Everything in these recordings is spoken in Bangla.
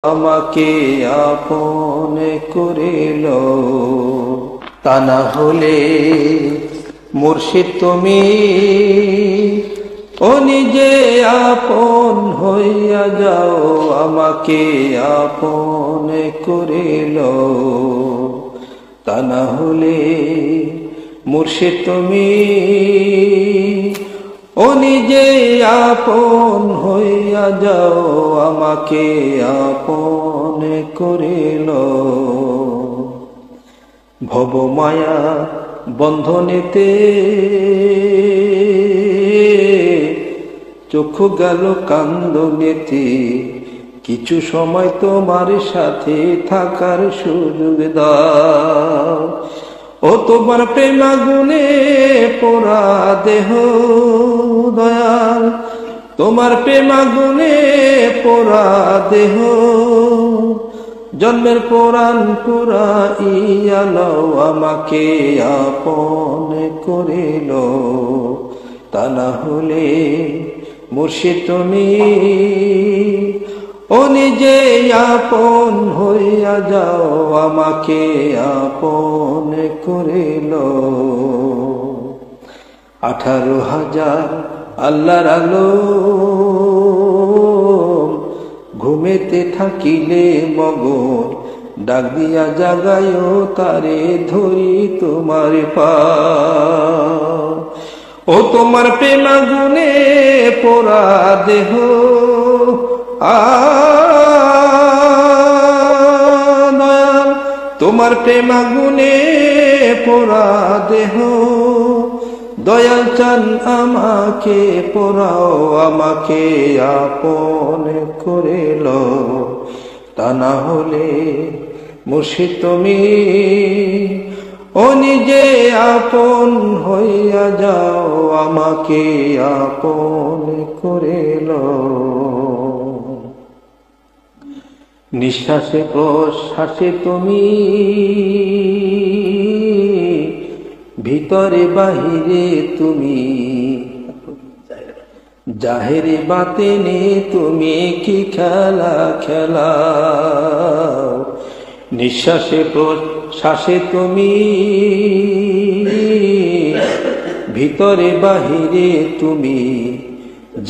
আমাকে আপন করিল, তা না হলে মুর্শিদ তুমি ও নিজে আপন হইয়া যাও, আমাকে আপন করিল, তা না হলে মুর্শিদ তুমি ও নিজে আপন হইয়া যাও, আমাকে আপন করিল। ভব মায়া বন্ধনেতে চক্ষু গেল কান্দনেতে, কিছু সময় তোমার সাথে থাকার সুযোগ দাও। ও তোমার প্রেমাগুনে পোড়া দেহ দয়াল, তোমার প্রেমাগুনে পোড়া দেহ, জন্মের পুরাণ পুরাইয়া লও, আমাকে আপন করিল, তা না হলে মুর্শিদ তুমি ও নিজে আপন হইয়া যাও, আমাকে আপন করিল। 18,000 আল্লাহর আলো ঘুমেতে থাকিলে মগন, ডাক দিয়া জাগায়ও তারে ধরি তোমার পা। ও তোমার প্রেমাগুনে পোড়া দেহ দয়াল, তোমার প্রেমাগুনে পোড়া দেহ, দয়াল চান আমাকে পোড়াও, আমাকে আপন করিল, তা না হলে মুর্শিদ তুমি ও নিজে আপন হইয়া যাও, আমাকে আপন করিল। নিঃশ্বাসে প্রশ্বাসে তুমি, ভিতরে বাহিরে তুমি, জাহেরে বাতেনে তুমি কি খেলা খেলাও। নিঃশ্বাসে প্রশ্বাসে তুমি, ভিতরে বাহিরে তুমি,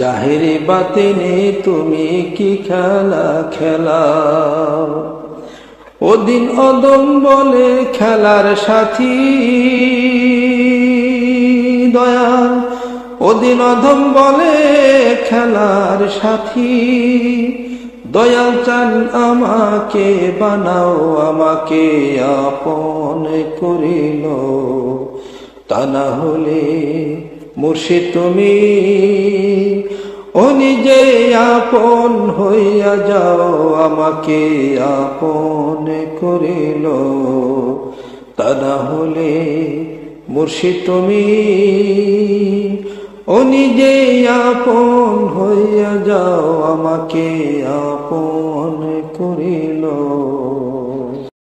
জাহেরে বাতেনে তুমি কি খেলা খেলাও। ওদিন অদম বলে খেলার সাথী দয়াল, ওদিন অদম বলে খেলার সাথী, দয়াল চান আমাকে বানাও, আমাকে আপন করিল, তা না হলে মুর্শিদ তুমি ও নিজে আপন হইয়া যাও, আমাকে আপন করিল, তা না হলে মুর্শিদ তুমি ও নিজে আপন হইয়া যাও, আমাকে আপন করিল।